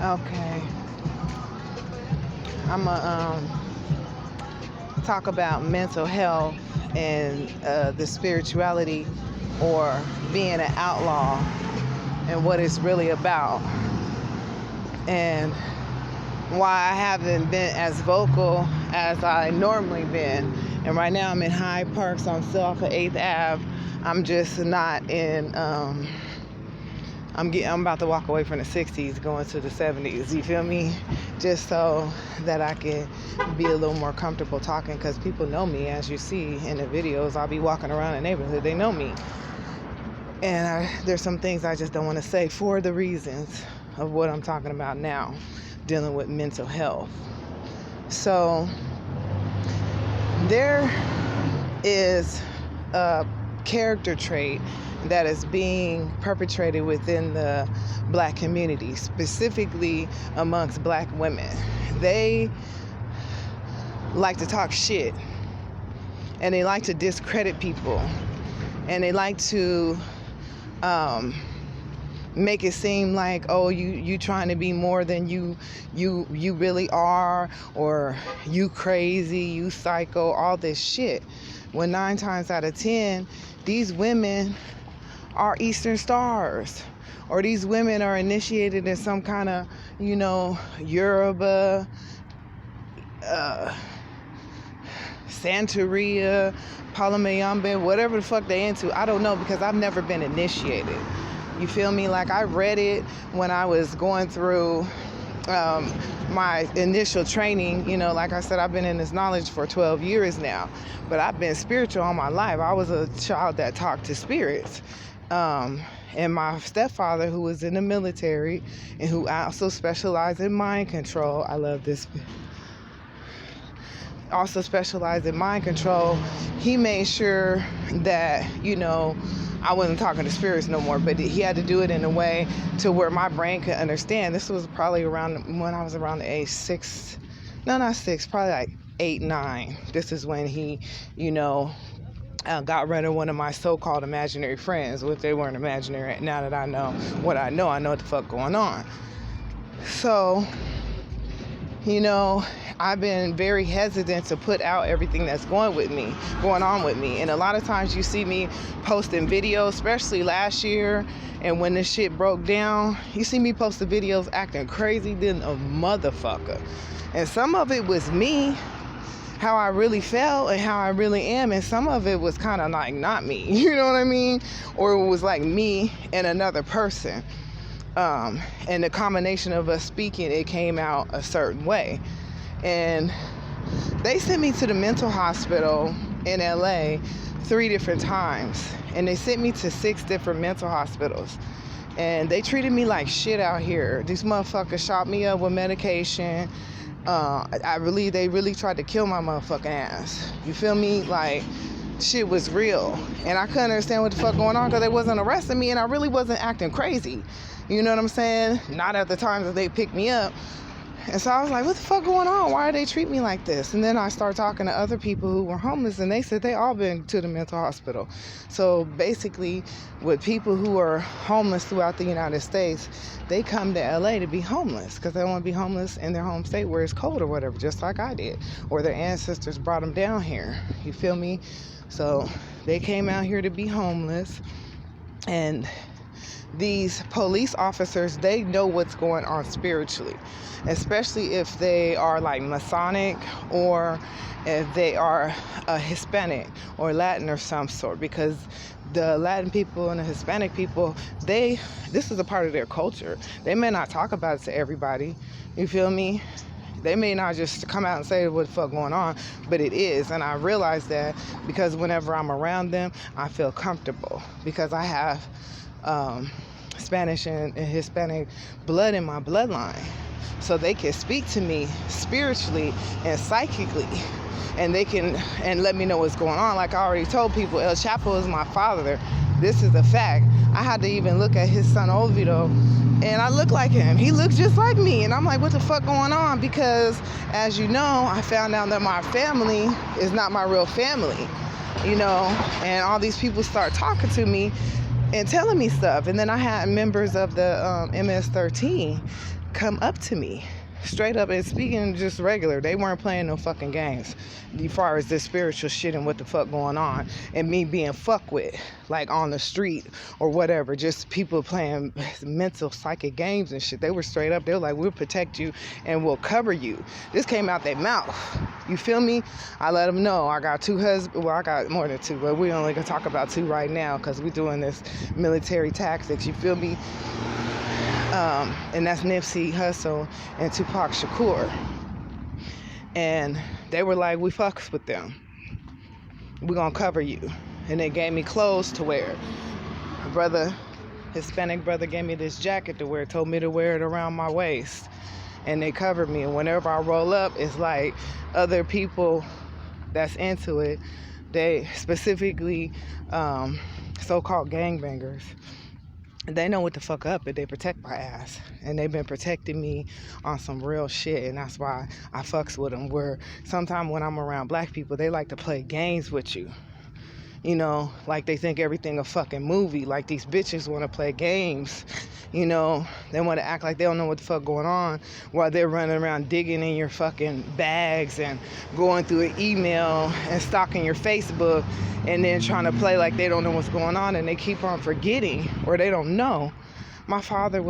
Okay. I'm going to talk about mental health and the spirituality or being an outlaw and what it's really about. And why I haven't been as vocal as I normally been. And right now I'm in Hyde Park, so I'm still off of 8th Ave. I'm just not in, I'm about to walk away from the 60s, going to the 70s, you feel me? Just so that I can be a little more comfortable talking, because people know me, as you see in the videos. I'll be walking around the neighborhood, they know me. And there's some things I just don't want to say for the reasons of what I'm talking about now, dealing with mental health. So there is a character trait that is being perpetrated within the black community, specifically amongst black women. They like to talk shit, and they like to discredit people, and they like to make it seem like, oh, you trying to be more than you really are, or you crazy, you psycho, all this shit. When 9 times out of 10, these women are Eastern Stars, or these women are initiated in some kind of, Yoruba, Santeria, Palomayambe, whatever the fuck they into. I don't know, because I've never been initiated. You feel me? Like, I read it when I was going through my initial training. Like I said, I've been in this knowledge for 12 years now, but I've been spiritual all my life. I was a child that talked to spirits. And my stepfather, who was in the military and who also specialized in mind control, I love this, also specialized in mind control, he made sure that, I wasn't talking to spirits no more, but he had to do it in a way to where my brain could understand. This was probably around when I was around the age 6, no, not 6, probably like 8, 9. This is when he, got rid of one of my so-called imaginary friends, which they weren't imaginary. Now that I know what I know what the fuck going on. So, I've been very hesitant to put out everything that's going on with me. And a lot of times you see me posting videos, especially last year, and when this shit broke down, you see me posting videos acting crazy than a motherfucker. And some of it was me, how I really felt and how I really am, and some of it was kind of like not me, you know what I mean? Or it was like me and another person. And the combination of us speaking, it came out a certain way. And they sent me to the mental hospital in LA 3 different times, and they sent me to 6 different mental hospitals, and they treated me like shit out here. These motherfuckers shot me up with medication. They really tried to kill my motherfucking ass. You feel me? Like, shit was real. And I couldn't understand what the fuck going on, because they wasn't arresting me, and I really wasn't acting crazy. You know what I'm saying? Not at the time that they picked me up. And so I was like, what the fuck going on? Why do they treat me like this? And then I started talking to other people who were homeless, and they said they all been to the mental hospital. So basically, with people who are homeless throughout the United States, they come to LA to be homeless because they don't want to be homeless in their home state where it's cold or whatever, just like I did. Or their ancestors brought them down here. You feel me? So they came out here to be homeless, and these police officers, they know what's going on spiritually, especially if they are like Masonic, or if they are a Hispanic or Latin or some sort, because the Latin people and the Hispanic people, this is a part of their culture. They may not talk about it to everybody, you feel me? They may not just come out and say what the fuck going on, but it is. And I realize that because whenever I'm around them, I feel comfortable, because I have Spanish and Hispanic blood in my bloodline. So they can speak to me spiritually and psychically, and they can let me know what's going on. Like I already told people, El Chapo is my father. This is a fact. I had to even look at his son Olvido, and I look like him. He looks just like me. And I'm like, what the fuck going on? Because as you know, I found out that my family is not my real family, and all these people start talking to me and telling me stuff. And then I had members of the MS-13 come up to me straight up and speaking just regular. They weren't playing no fucking games as far as this spiritual shit and what the fuck going on and me being fucked with like on the street or whatever, just people playing mental psychic games and shit. They were straight up. They were like, we'll protect you and we'll cover you. This came out their mouth. You feel me? I let them know I got 2 husbands. Well, I got more than 2, but we only gonna talk about 2 right now because we're doing this military tactics. You feel me? And that's Nipsey Hussle and Tupac Shakur. And they were like, we fucks with them. We're gonna cover you. And they gave me clothes to wear. A brother, Hispanic brother, gave me this jacket to wear, told me to wear it around my waist. And they covered me. And whenever I roll up, it's like other people that's into it, they specifically so-called gangbangers, they know what the fuck up, and they protect my ass. And they've been protecting me on some real shit, and that's why I fucks with them. Where sometimes when I'm around black people, they like to play games with you. You know, like they think everything a fucking movie. Like these bitches want to play games. You know, they want to act like they don't know what the fuck going on while they're running around digging in your fucking bags and going through an email and stalking your Facebook and then trying to play like they don't know what's going on, and they keep on forgetting or they don't know. My father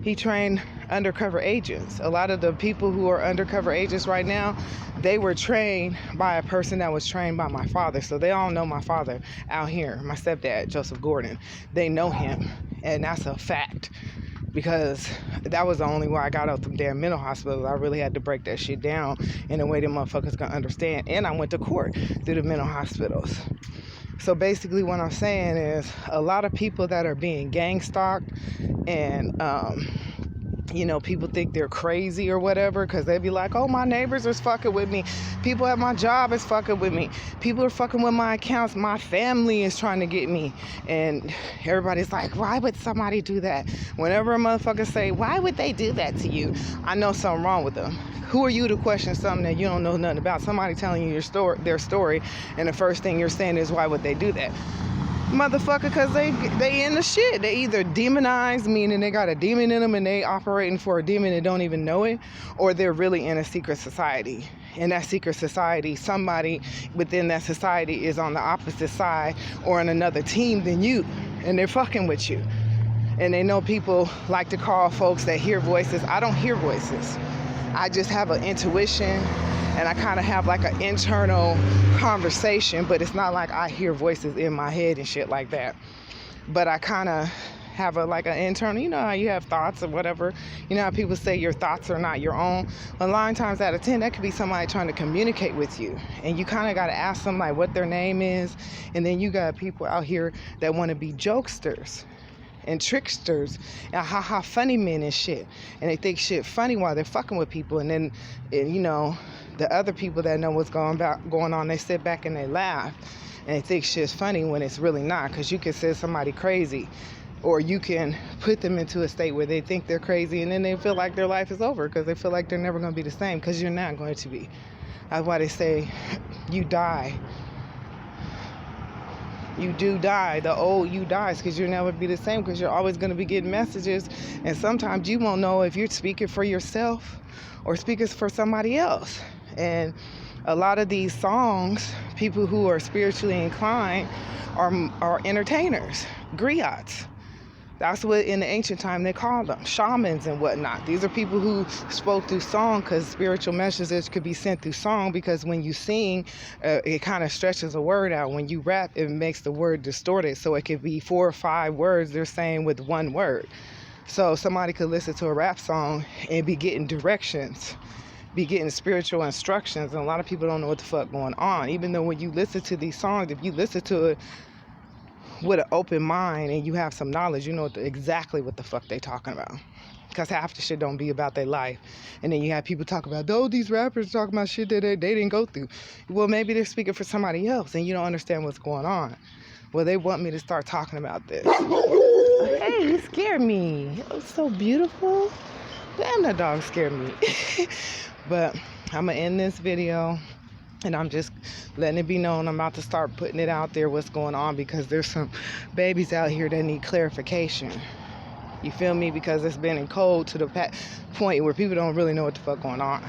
he trained undercover agents. A lot of the people who are undercover agents right now, they were trained by a person that was trained by my father. So they all know my father out here, my stepdad, Joseph Gordon. They know him, and that's a fact. Because that was the only way I got out from damn mental hospitals. I really had to break that shit down in a way that motherfuckers can understand. And I went to court through the mental hospitals. So basically what I'm saying is a lot of people that are being gang stalked and, you know, people think they're crazy or whatever because they be like, oh, my neighbors are fucking with me. People at my job is fucking with me. People are fucking with my accounts. My family is trying to get me. And everybody's like, why would somebody do that? Whenever a motherfucker say, why would they do that to you? I know something wrong with them. Who are you to question something that you don't know nothing about? Somebody telling you their story, and the first thing you're saying is, why would they do that? Motherfucker, because they in the shit. They either demonized, meaning they got a demon in them and they operating for a demon and don't even know it, or they're really in a secret society. In that secret society, somebody within that society is on the opposite side or on another team than you, and they're fucking with you. And they know people like to call folks that hear voices. I don't hear voices. I just have an intuition, and I kind of have like an internal conversation, but it's not like I hear voices in my head and shit like that. But I kind of have an internal, you know how you have thoughts or whatever. You know how people say your thoughts are not your own? Well, 9 times out of 10, that could be somebody trying to communicate with you. And you kind of got to ask them like what their name is. And then you got people out here that want to be jokesters and tricksters and ha-ha funny men and shit, and they think shit funny while they're fucking with people, and then you know, the other people that know what's going on, they sit back and they laugh and they think shit's funny when it's really not, because you can say somebody crazy, or you can put them into a state where they think they're crazy and then they feel like their life is over because they feel like they're never going to be the same, because you're not going to be. That's why they say you die. You do die. The old you dies, because you'll never be the same, because you're always going to be getting messages, and sometimes you won't know if you're speaking for yourself or speaking for somebody else. And a lot of these songs, people who are spiritually inclined are entertainers, griots. That's what in the ancient time they called them, shamans and whatnot. These are people who spoke through song, because spiritual messages could be sent through song, because when you sing, it kind of stretches a word out. When you rap, it makes the word distorted, so it could be 4 or 5 words they're saying with one word. So somebody could listen to a rap song and be getting directions, be getting spiritual instructions, and a lot of people don't know what the fuck going on. Even though when you listen to these songs, if you listen to it with an open mind and you have some knowledge, you know exactly what the fuck they talking about, because half the shit don't be about their life. And then you have people talk about, oh, these rappers talking about shit that they didn't go through. Well, maybe they're speaking for somebody else and you don't understand what's going on. Well, they want me to start talking about this. Hey, you scared me. It was so beautiful. Damn, that dog scared me. But I'm gonna end this video, and I'm just letting it be known I'm about to start putting it out there what's going on, because there's some babies out here that need clarification. You feel me? Because it's been in code to the point where people don't really know what the fuck going on.